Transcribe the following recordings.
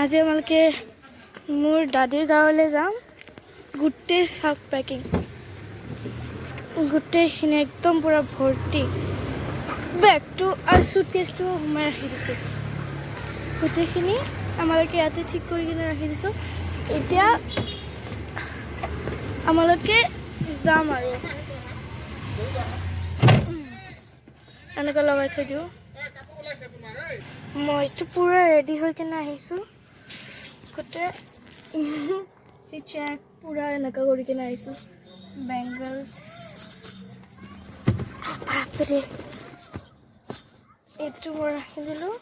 আজি আমালোকে মোৰ দাদীৰ গাঁৱলৈ যাম। গোটেই চাক পেকিং, গোটেইখিনি একদম পুৰা ভৰ্তি। বেগটো আৰু চুটকেছটো সোমাই ৰাখি দিছোঁ। গোটেইখিনি আমালোকে ইয়াতে ঠিক কৰি কিনে ৰাখি দিছোঁ। এতিয়া আমালোকে যাম আৰু এনেকৈ লগাই থৈ দিওঁ। মইতো পুৰা ৰেডি হৈ কিনে আহিছোঁ। গোটেই চেক পুৰা এনেকুৱা কৰি কিনে আহিছোঁ। বেংগলছ বাপৰে, এইটো মই ৰাখি দিলোঁ।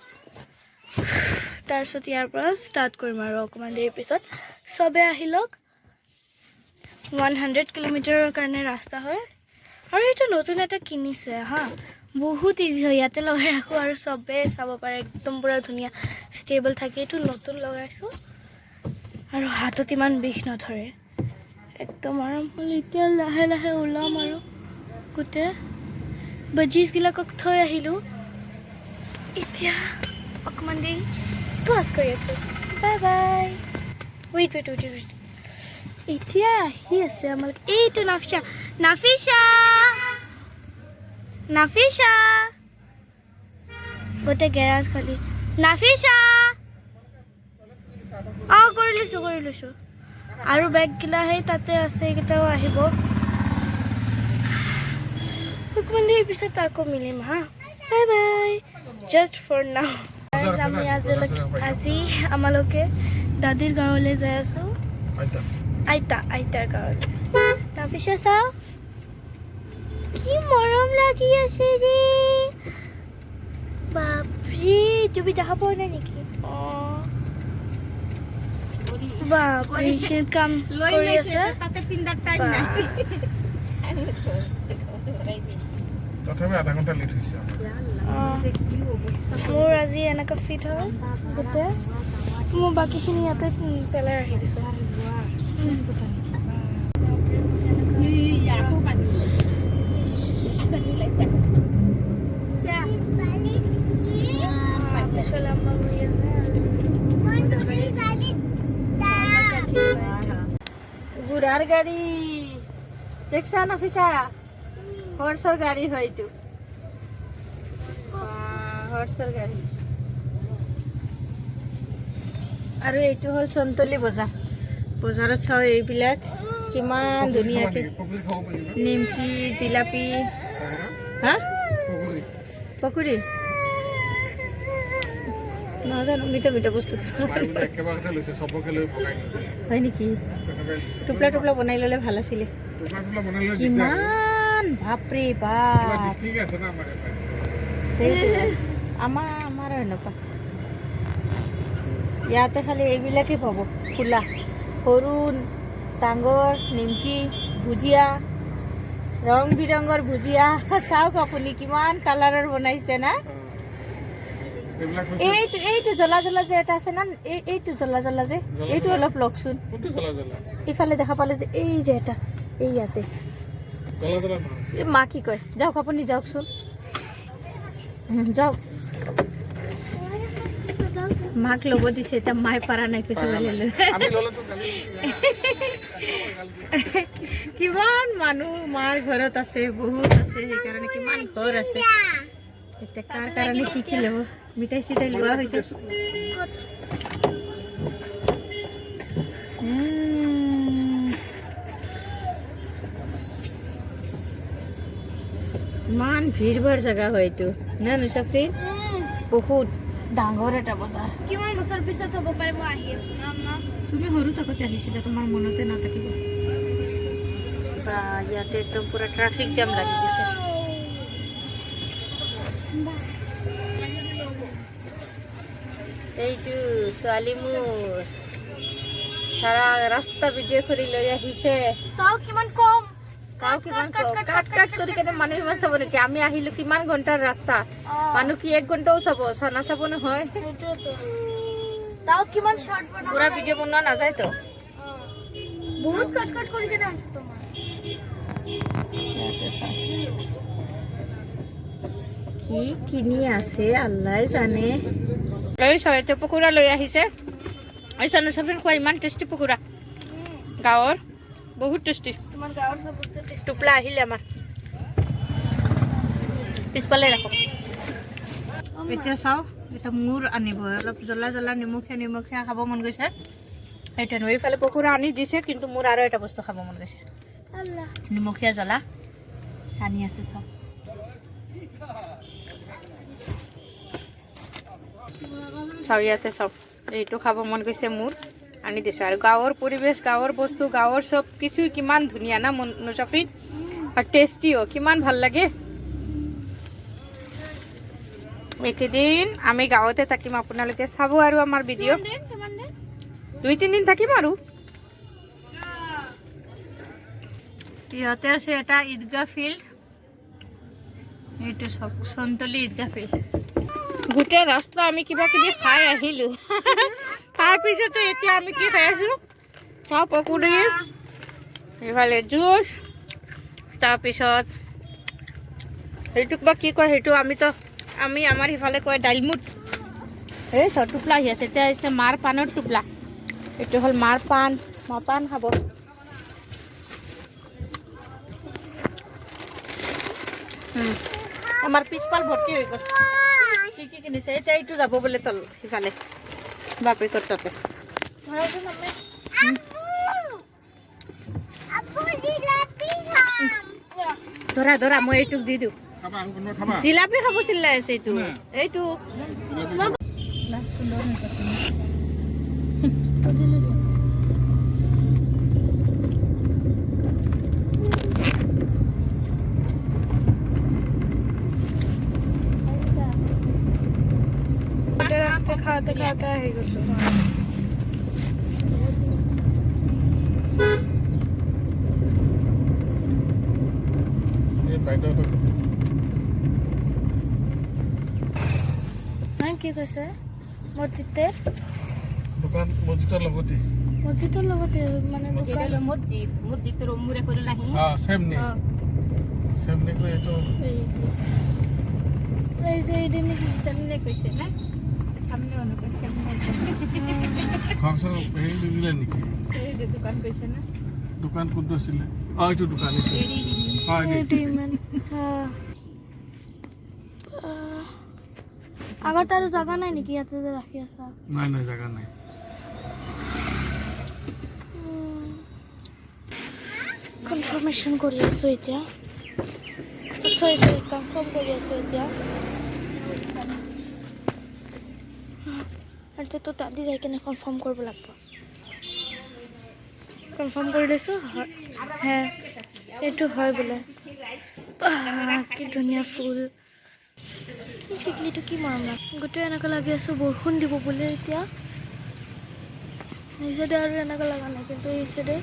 তাৰপিছত ইয়াৰ পৰা ষ্টাৰ্ট কৰিম আৰু অকণমান দেৰিৰ পিছত। চবে আহি লওক। 100 কিলোমিটাৰৰ কাৰণে ৰাস্তা হয় আৰু এইটো নতুন এটা কিনিছে হা, বহুত ইজি হয়। ইয়াতে লগাই ৰাখোঁ আৰু চবেই চাব পাৰে, একদম পুৰা ধুনীয়া ষ্টেবল থাকে। এইটো নতুন লগাইছোঁ আৰু হাতত ইমান বিষ নধৰে, একদম আৰাম হ'ল। এতিয়া লাহে লাহে ওলাম আৰু গোটেই বাজিছবিলাকক থৈ আহিলোঁ। এতিয়া অকণমান দেৰি পজ কৰি আছোঁ। Bye bye. Wait wait wait wait, এতিয়া আহি আছে আমালোক। এইটো নাফিছা, নাফিছা, নাফিছা। গোটেই গেৰাজ খালি। নাফিছা, অঁ কৰি লৈছোঁ। আৰু বেগগিলা সেই তাতে আছে, সেইকেইটাও আহিব। অকণমান দেৰি পিছত আকৌ মিলিম হা। বাই বাই, জাষ্ট ফৰ নাও। আমি আজি আমালোকে দাদীৰ গাঁৱলৈ যাই আছোঁ। আইতাৰ গাঁৱলৈ। নাফিছা চাওঁ, কি মৰম লাগি আছে ৰে বাপৰে। তুমি দেখা পোৱা নাই নেকি? অঁ বাপৰে, কাম কৰি আছে। মোৰ আজি এনেকুৱা ফিট হয় গোটেই। মোৰ বাকীখিনি ইয়াতে পেলাই ৰাখি দিছোঁ। গুড়াৰ গাড়ি দেখছা নাফিসা? হৰ্সৰ গাড়ি হয় এইটো, হৰ্সৰ গাড়ি। আৰু এইটো হ'ল চন্তলি বজাৰ। বজাৰত চাওঁ এইবিলাক কিমান ধুনীয়াকৈ নিমকি, জিলাপি, হা পকৰি নাজানো, মিঠা মিঠা বস্তু হয় নেকি? টুপলা টুপলা বনাই ল'লে ভাল আছিলে। কিমান বাপৰে বাপ, আমাৰ এনেকুৱা ইয়াতে খালি এইবিলাকেই পাব। খোলা সৰু ডাঙৰ নিমকি, ভুজিয়া, ৰং বিৰঙৰ ভুজিয়া। চাওক আপুনি কিমান কালাৰৰ বনাইছে না। এইটো জ্বলা জ্বলা যে এটা আছে না, এইটো জ্বলা জ্বলা যে, এইটো অলপ লওকচোন। ইফালে দেখা পালে যে এই যে এটা, এই ইয়াতে মা কি কয়, যাওক আপুনি যাওকচোন, যাওক। মাক ল'ব দিছে, এতিয়া মায়ে পাৰা নাই কৈছে বোলে। কিমান মানুহ মাৰ ঘৰত আছে, বহুত আছে, সেইকাৰণে কিমান ঘৰ আছে। এতিয়া কাৰ কাৰণে কি ল'ব, মিঠাই চিঠাই লোৱা হৈছে। ইমান ভিৰ ভাৰ জেগা হয় এইটো না নুচাফ্ৰী, বহুত ডাঙৰ এটা বজাৰ। কিমান বছৰ পিছত হ'ব পাৰে মই আহি আছোঁ না। তুমি সৰু থাকোঁতে আহিছিলা, তোমাৰ মনতে নাথাকিব। বা ইয়াতে একদম পুৰা ট্ৰাফিক জাম লাগি গৈছে। এইটো ছোৱালী মোৰ সাৰা ৰাস্তা ভিডিঅ' কৰি লৈ আহিছে। তাও কিমান কম, কাট কৰি কেনে মানুহ ইমান চাব নেকি? আমি আহিলো কিমান ঘণ্টাৰ ৰাস্তা, মানুহ কি 1 ঘণ্টাও চাব? নাচাব নহয়। তাও কিমান শৰ্ট বনাব, পুৰা ভিডিঅ' বনোৱা নাযায় তো। বহুত কাট কৰি কেনে আনছো তোমাৰ। কি কিনি আছে আল্লাহ জানে। লৈ চাও, এতিয়া পকোৰা লৈ আহিছে। আইছা নুচফিন খোৱা ইমান টেষ্টি পকোৰা গাঁৱৰ বহুত টেষ্টি তোমাৰ গাঁৱৰ চব বস্তু টেষ্টি টোপলা আহিলে আমাৰ পিছফালে ৰাখক এতিয়া চাওঁ এটা মূৰ আনিব অলপ জ্বলা জ্বলা নিমখীয়া খাব মন গৈছে সেইটো এইফালে পকোৰা আনি দিছে কিন্তু মোৰ আৰু এটা বস্তু খাব মন গৈছে আল্লাহ নিমখীয়া জ্বলা আনি আছে চাওঁ চাওঁ ইয়াতে চাওঁ এইটো খাব মন গৈছে মোৰ আনি দিছে আৰু গাঁৱৰ পৰিৱেশ গাঁৱৰ বস্তু গাঁৱৰ চব কিছু কিমান ধুনীয়া না নুচফিন আৰু টেষ্টিও কিমান ভাল লাগে এইকেইদিন আমি গাঁৱতে থাকিম আপোনালোকে চাব আৰু আমাৰ ভিডিঅ' 2-3 দিন থাকিম আৰু ইয়াতে আছে এটা ঈদগাহ ফিল্ড এইটো চব সন্তলি ঈদগাহ ফিল্ড গোটেই ৰাস্তা আমি কিবা কিবি খাই আহিলোঁ তাৰপিছতে এতিয়া আমি কি খাই আছোঁ চাওঁ পকৰি এইফালে জুচ তাৰপিছত সেইটোক বা কি কয় সেইটো আমি আমাৰ সিফালে কয় দাইলমুট এই চ টোপলা আহি আছে এতিয়া আহিছে মাৰ পাণৰ টোপলা এইটো হ'ল মাৰ পাণ পাণ খাব আমাৰ পিছফাল ভৰ্তি হৈ গ'ল কি কি কিনিছে এতিয়া এইটো যাব বোলে তল সিফালে বাপেকৰ তাতে ধৰা ধৰা মই এইটোক দি দিওঁ জিলাপি খাব চিল্লাই আছে এইটো এইটো ৰাস্তা খাওঁতে খাওঁতে আহি গৈছো কি কৈছে মছজিদৰ লগতে মানে মছজিদৰ মূৰে কৰি নাহি এই যে এদিন সামনে কৈছে না সামনে অনুকৈছে এই যে দোকান কৈছে না দোকান কোনটো আছিলে এইটো দোকান আগত আৰু জাগা নাই নেকি ইয়াতে যে ৰাখি আছা নাই জাগা নাই কনফাৰ্মেশ্যন কৰি আছোঁ এতিয়া কনফাৰ্ম কৰি আছোঁ এতিয়া আৰু তো তাদি যাই কিনে কনফাৰ্ম কৰিব লাগিব কনফাৰ্ম কৰি লৈছোঁ হে এইটো হয় বোলে কি ধুনীয়া ফুল টিকলিটো কি মৰম লাগে গোটেই এনেকুৱা লাগি আছোঁ বৰষুণ দিব বোলে এতিয়া এই চাইডে আৰু এনেকুৱা লগা নাই কিন্তু এই চাইডে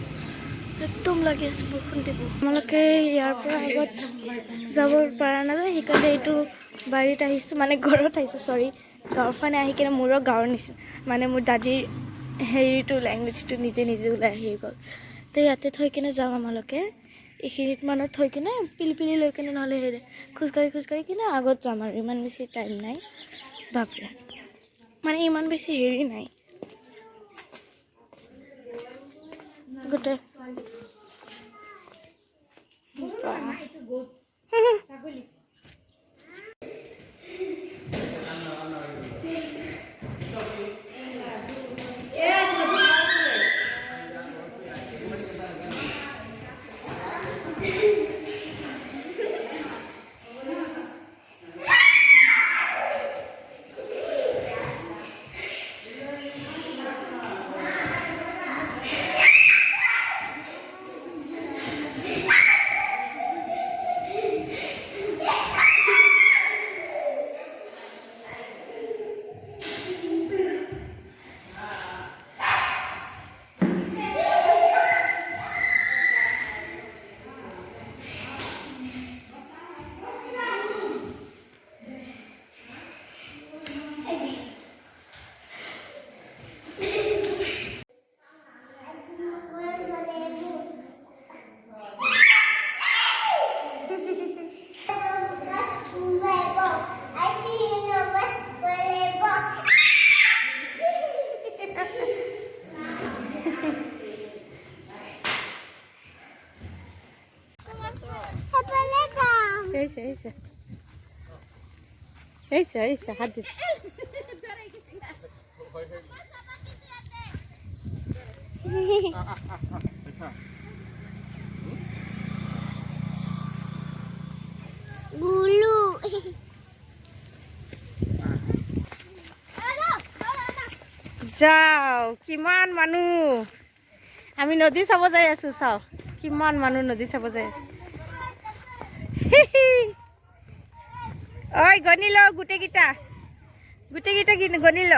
একদম লাগি আছে বৰষুণ দিব তোমালোকে ইয়াৰ পৰা আগত যাব পৰা নাযায় সেইকাৰণে এইটো বাৰীত আহিছোঁ মানে ঘৰত আহিছোঁ চৰি গাঁৱৰ ফালে আহি কিনে মোৰো গাঁৱৰ নিচিনা মানে মোৰ দাদীৰ হেৰিটো লেংগুৱেজটো নিজে ওলাই আহি গ'ল তো ইয়াতে থৈ কিনে যাওঁ আমালোকে এইখিনিত মানত থৈ কিনে পিলি লৈ কিনে নহ'লে হেৰি খোজকাঢ়ি কিনে আগত যাম আৰু ইমান বেছি টাইম নাই বাপৰে মানে ইমান বেছি হেৰি নাই গোটেই এইছে হাত দিছে গুলু যাও কিমান মানুহ আমি নদী চাব যাই আছো চাও কিমান মানুহ নদী চাব যাই আছো ঐ গনি ল গোটেইকেইটা গনি ল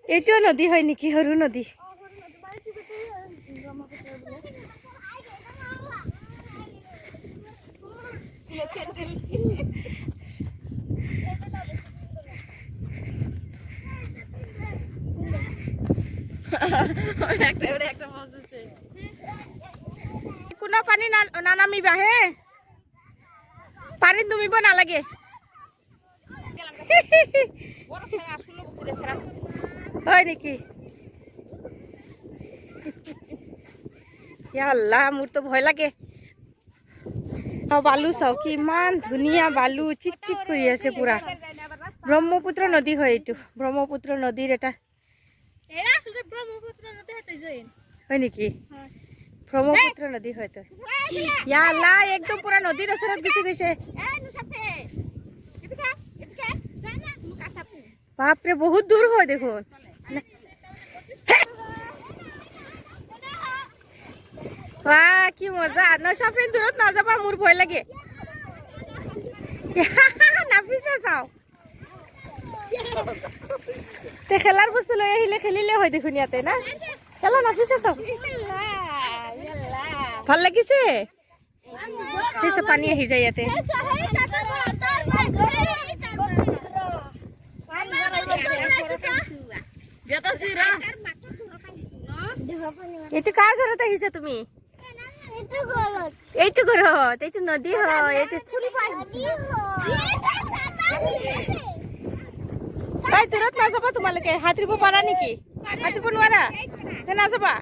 এইটোও নদী হয় নেকি সৰু নদী কোনো পানী নানামিবা হে পানীত নুমিব নালাগে হয় নেকি আল্লাহ মোৰ তো ভয় লাগে বালু চাও কিমান ধুনীয়া বালু চিক চিক কৰি আছে পুৰা ব্ৰহ্মপুত্ৰ নদী হয় এইটো ব্ৰহ্মপুত্ৰ নদীৰ এটা হয় নেকি ব্ৰহ্মপুত্ৰ নদী হয় তো আল্লাহ একদম পুৰা নদীৰ ওচৰত গুচি গৈছে বাপৰে বহুত দূৰ হয় দেখোন বাহ কি মজা নশাফিন দূৰত নাযাবা মোৰ ভয় লাগে নাফিছা চাও তে খেলাৰ বস্তু লৈ আহিলে খেলিলে হয় দেখোন ইয়াতে না খেলা নাফিছা চাও ভাল লাগিছে পিছে পানী আহি যায় ইয়াতে এইটো কাৰ ঘৰত আহিছা তুমি এইটো ঘৰত এইটো নদী হয় এইটো দূৰত নাযাবা তোমালোকে সাঁতুৰিব পাৰা নেকি সাঁতুৰিব নোৱাৰা নাযাবা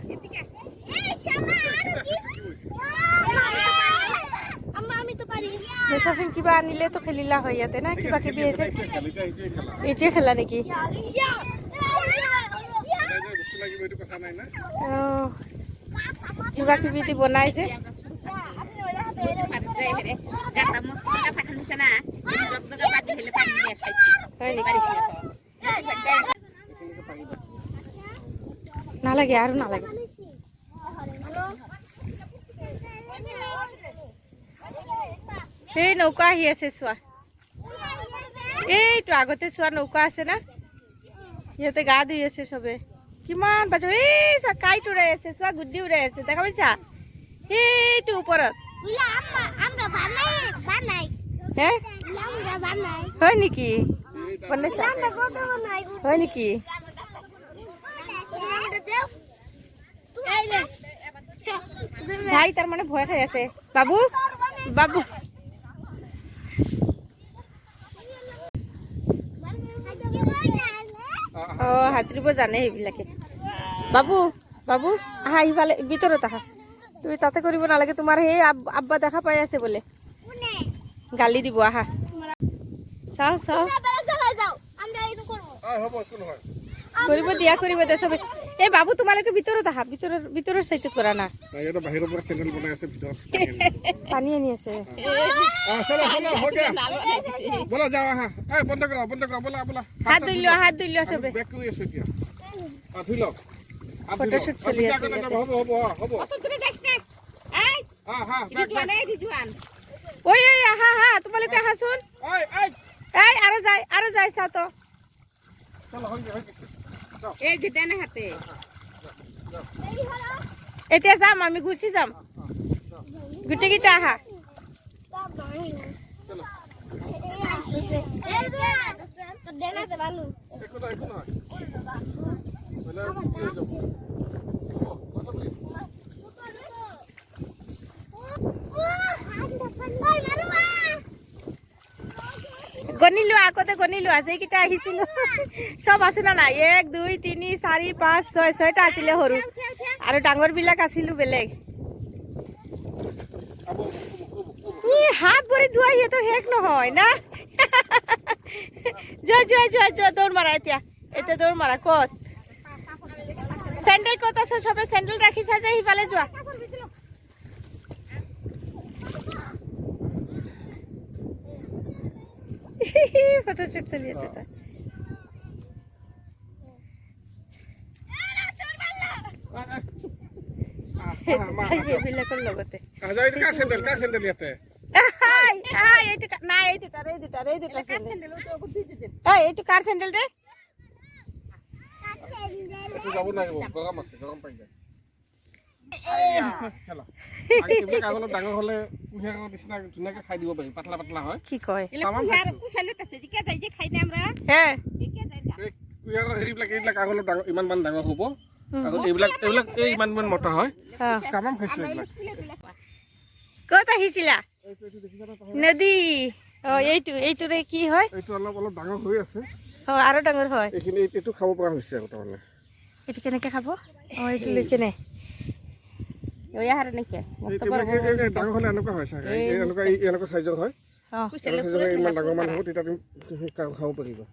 নশাফিন কিবা আনিলে তো খেলিলা হয় ইয়াতে না কিবা কিবি এইটোৱে খেলা নেকি কিবা কিবি দি বনাইছে নালাগে আৰু নালাগে সেই নৌকা আহি আছে চোৱা এইটো আগতে চোৱা নৌকা আছে না ইহঁতে গা ধুই আছে চবে কিমান বাজে এই কাইট উৰাই আছে চোৱা গুড্ডি উৰাই আছে দেখা পাইছা সেইটো ওপৰত হে হয় নেকি বনাইছা হয় নেকি ভাই তাৰ মানে ভয় খাই আছে বাবু বাবু সাঁতুৰিব জানে সেইবিলাকে বাবু বাবু আহা সিফালে ভিতৰত আহা তুমি তাতে কৰিব নালাগে তোমাৰ সেই আব্বা দেখা পাই আছে বোলে গালি দিব আহা চাও চাও কৰিব দিয়া চবে এই বাবু তোমালোকে ভিতৰত আহা ভিতৰৰ চাইডত কৰা না পানী আনি আছে হাত ধুই লোৱা চবে ফটোশ্বুট চলি আছে ঐ আহা আহা তোমালোকে আহাচোন এই আৰু যায় চা তো এতিয়া যাম আমি গুচি যাম গোটেইকেইটা আহা গণিলো আগতে গণিলো যেইকেইটা আহিছিলো চব আছে না নাই 1 2 3 4 5 6 6টা আছিলে সৰু আৰু ডাঙৰ বিলাক আছিলো বেলেগ হাত ভৰি ধোৱা সিহঁতৰ শেষ নহয় না যোৱা দৌৰ মাৰা এতিয়া দৌৰ মাৰা ক'ত চেণ্ডেল ক'ত আছে চবে চেণ্ডেল ৰাখিছা যে সিফালে যোৱা ফটোশুট চলি আছে চা এইবিলাকৰ লগতে এইটো কাৰ চেণ্ডেল ৰে যাব লাগিব গৰম আছে গৰম পাই যায় ডাঙৰ হলে কুঁহিয়াৰৰ নিচিনা ধুনীয়াকে খাই দিব পাৰি পাতলা পাতলা হয় কি কয় কুঁহিয়াৰৰ এইবিলাক আগলৈ ইমান ডাঙৰ হ'ব আৰু এইবিলাক এই ইমান মোটা হয় তামাম খাইছো এইবিলাক ক'ত আহিছিলা নদী এইটোৰে কি হয় এইটো অলপ ডাঙৰ হৈ আছে আৰু ডাঙৰ হয় এইখিনি এইটো খাব পৰা হৈছে আকৌ তাৰমানে এইটো কেনেকে খাব এইটো লৈ কেনে ডাঙৰ হলে এনেকুৱা হয় চাগে এনেকুৱা চাইজৰ হয় ইমান ডাঙৰ মান হ'ব তেতিয়া তুমি খাব পাৰিবা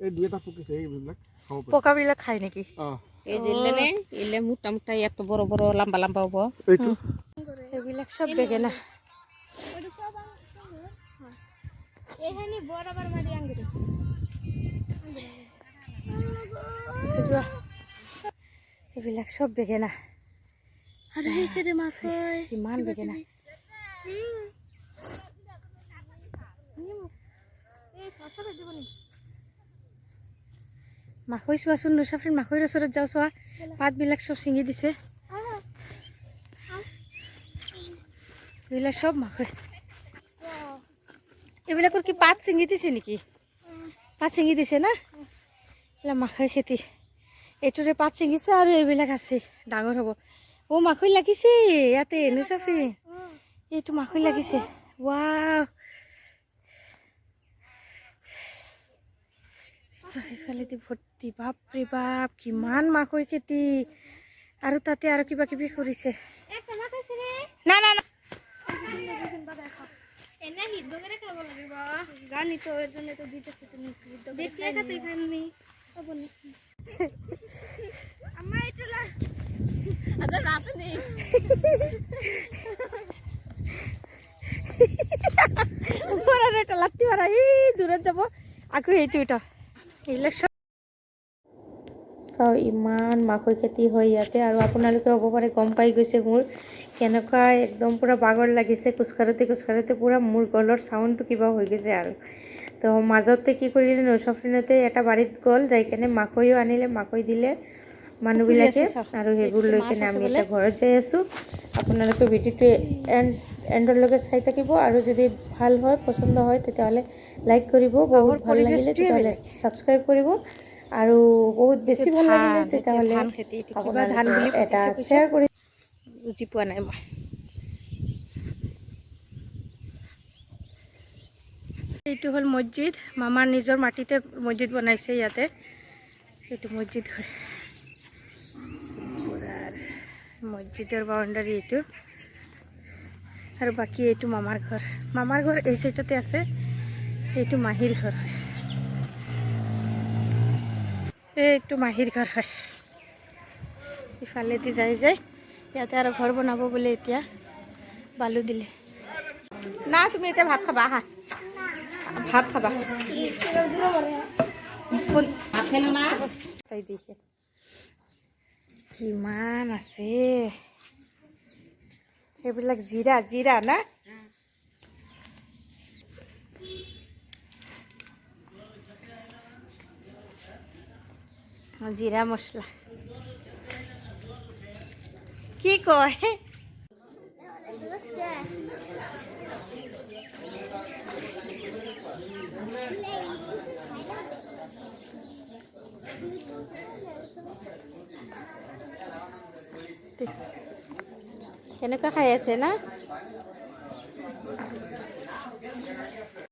এই দুই এটা পকিছে এইবিলাক খাব পাৰিবা পকাবিলাক খায় নেকি এই জিল্লেনে ইলে মোটা মোটা এত বড় বড় লম্বা লম্বা হব এইটো এইবিলাক চব বেগেনা এইবিলাক চব বেগেনা আৰু হৈছে দে মাকৈ কিমান বেগেনা মাকৈ চোৱাচোন নুচাফিন মাকৈৰ ওচৰত যাওঁ চোৱা পাতবিলাক চব ছিঙি দিছে এইবিলাক চব মাকৈ এইবিলাকৰ কি পাত ছিঙি দিছে নেকি পাত ছিঙি দিছে না এইবিলাক মাকৈ খেতি এইটোৰে পাত ছিঙিছে আৰু এইবিলাক আছে ডাঙৰ হ'ব মাকৈ লাগিছে ইয়াতে নুচাফিন এইটো মাকৈ লাগিছে ৱাও চাৰিওফালেদি ভৰ্তি বাপৰে বাপ কিমান মাকৈ খেতি আৰু তাতে আৰু কিবা কিবি কৰিছে না না না জানি তো এর জন্য তো দিতেছে তুমি দেখলে খাতে খাননি আমার একটু আদর রাত নেই উপরে এটা লাত্তি মারা এই দূৰত যাব আকৌ এইটো এইবিলাক চব ইমান মাকৈ খেতি হয় ইয়াতে আৰু আপোনালোকে হ'ব পাৰে গম পাই গৈছে মোৰ কেনেকুৱা একদম পূৰা বাগৰ লাগিছে খোজকাঢ়োতে পূৰা মোৰ গলৰ চাউণ্ডটো কিবা হৈ গৈছে আৰু তো মাজতে কি কৰিলে নৌচাফিনতে এটা বাৰীত গ'ল যাই কেনে মাকৈও আনিলে মাকৈ দিলে মানুহবিলাকে আৰু সেইবোৰ লৈ কেনে আমি এতিয়া ঘৰত যাই আছোঁ আপোনালোকে ভিডিঅ'টো এণ্ডলৈকে চাই থাকিব আৰু যদি ভাল হয় পচন্দ হয় তেতিয়াহ'লে লাইক কৰিব বহুত ভাল লাগিলে তেতিয়াহ'লে ছাবস্ক্ৰাইব কৰিব আৰু বহুত বেছি ভাল লাগিলে তেতিয়াহ'লে আপোনালোকে এটা শ্বেয়াৰ কৰি বুজি পোৱা নাই মই এইটো হ'ল মছজিদ মামাৰ নিজৰ মাটিতে মছজিদ বনাইছে ইয়াতে এইটো মছজিদ হয় মছজিদৰ বাউণ্ডাৰী এইটো আৰু বাকী এইটো মামাৰ ঘৰ এই চাইডতে আছে এইটো মাহীৰ ঘৰ হয় এইটো মাহীৰ ঘৰ হয় ইফালেদি যাই ইয়াতে আৰু ঘৰ বনাব বোলে এতিয়া বালু দিলে না তুমি এতিয়া ভাত খাবা আহা ভাত খাবা কিমান আছে এইবিলাক জিৰা না জিৰা মছলা কি কয় কেনেকুৱা খাই আছে না